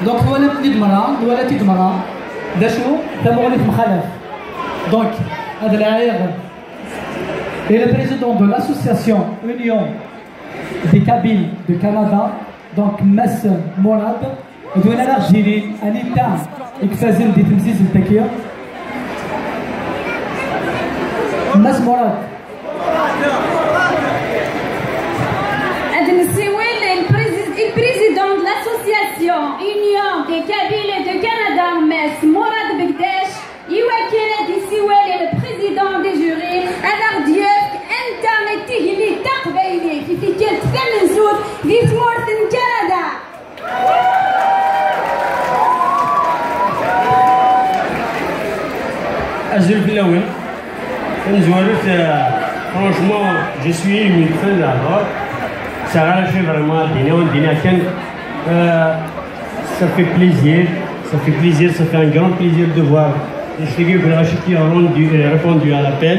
Donc voilà petite mara d'achou d'amoureux mkhalaf. Donc et le président de l'association Union des Kabyles de Canada, donc Mas Morad, de l'Algérie, un état exfazil des Tmsis de Takia. Mas Morad. Président de l'association Union des Kabyles de Canada, Mas Morad Begdesh, يوكل ديسيوالي البريزيدون دي جوري هذا ديالك انت ما تهلي تقبيلي في فكرة ثمن زود في سمورت كندا. أزل في الأول نزولت franchement je suis une fan d'abord ça rache vraiment dîner كان ça fait plaisir ça fait un grand plaisir de voir les filles qui ont répondu à l'appel.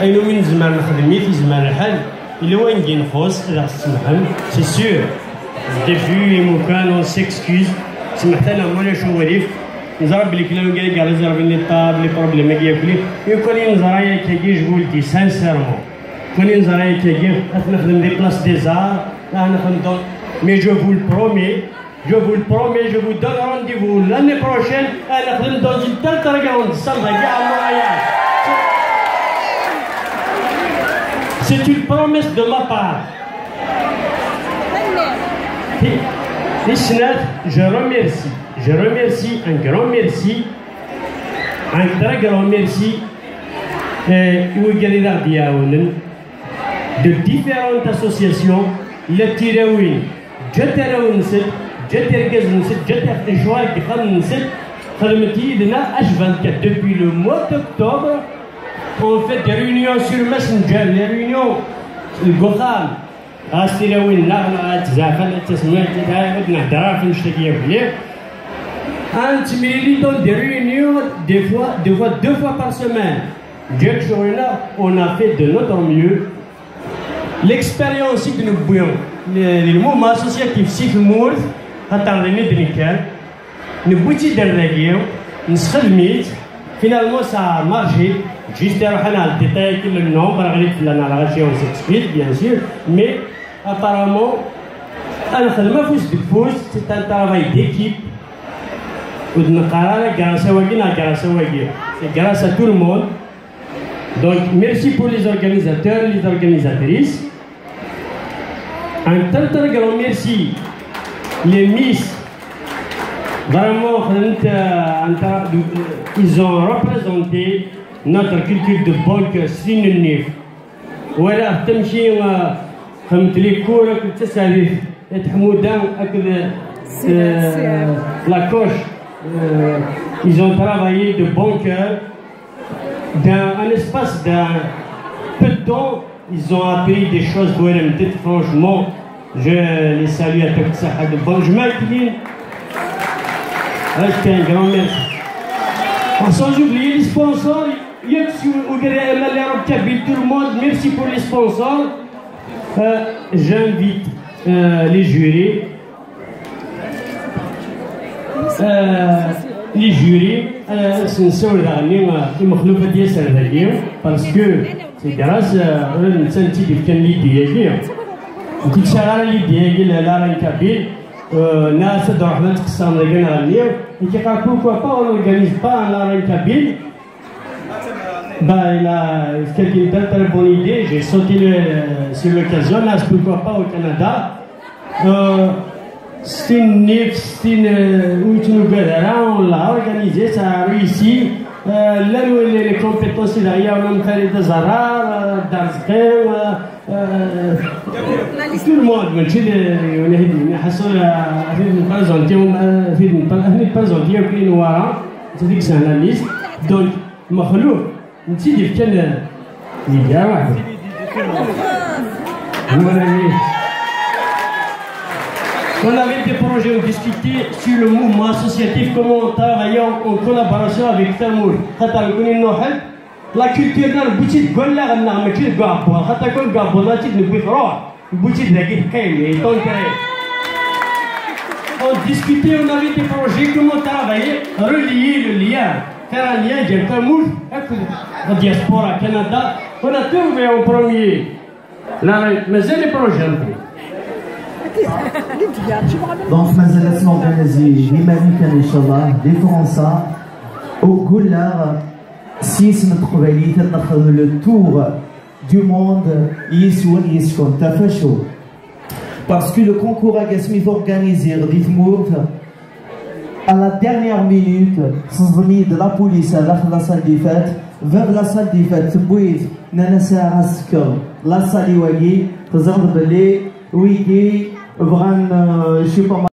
أينو من زمان الخدمي في زمان الحال إلا وين جي نخص إذا تسمحن سي سور ديفي مكان أون سيكسكوز سمحت لنا ولا شواليف نزرب بلي كلام كاع قال زرب لي طاب لي بروبليم كياكلي يكون نزرايا كي جولتي سانسيرمون كون نزرايا كي نخدم دي بلاص دي زار نخدم مي جو فو البرومي je vous donne rendez-vous l'année prochaine à la fin dans une telle grande salle à Montréal. C'est une promesse de ma part. Et je remercie, un grand merci, un très grand merci de différentes associations, les Tirawin, depuis le mois d'octobre, on fait des réunions sur Messenger, les réunions Gotham, des réunions deux fois par semaine. On a fait de notre mieux. L'expérience que nous voyons, le mouvement associatif Sifmour, finalement ça a marché. Juste le détail que le nombre, on s'explique bien sûr, mais apparemment, c'est un travail d'équipe. C'est grâce à tout le monde. Donc merci pour les organisateurs, les organisatrices. Un très grand merci les Miss. Vraiment, ils ont représenté notre culture de banque synonyme. Voilà, تمشي فهمت لي كورة كنت تسالي حمودان la coche. Ils ont travaillé de bon cœur. Dans un espace d'un peu de temps, ils ont appris des choses. Franchement, je les salue à toute ça. Je m'incline. C'était un grand merci. Sans oublier les sponsors. Tout le monde, merci pour les sponsors. J'invite les jurys. Les jurys, parce que c'est grâce à l'idée pourquoi pas on n'organise pas un arène kabyle. C'est une très bonne idée. J'ai sauté sur l'occasion, pourquoi pas au Canada. 60 نيف 60 ويتنو قادرة on l'a organisé ça a réussi là les compétences derrière on Khalida Zahra Dar Zqim tout le monde ماشي اللي حصل في نبريزونتيهم في نبريزونتيهم كاين ورا هذيك سهله ليست دونك مخلوق نتيجي كان يا واحد On avait des projets, on discutait sur le mouvement associatif, comment on travaillait en collaboration avec Tamour. La culture dans le boutique de Gola, on a mis le Gabon. Quand on a Gabon, on a dit le boutique de la Guinée. On discutait, on avait des projets, comment travailler, relier le lien, faire un lien avec Tamour, la diaspora Canada. On a trouvé en premier. Mais c'est les projets. Donc, مازال نورغانيزي ديما كان ان شاء الله دي فرنسا وكل 6 من قبيليت ناخذ لو تور du monde يسكن تفشوا parce que le concours a gasmi organisé d'Ithmourt à la dernière minute صدمي de la police à la salle des fêtes vers la salle des fêtes بويت نانا ساعه سكر la salle يواجي تزرد باللي ويجي Vraiment, je suis pas mal.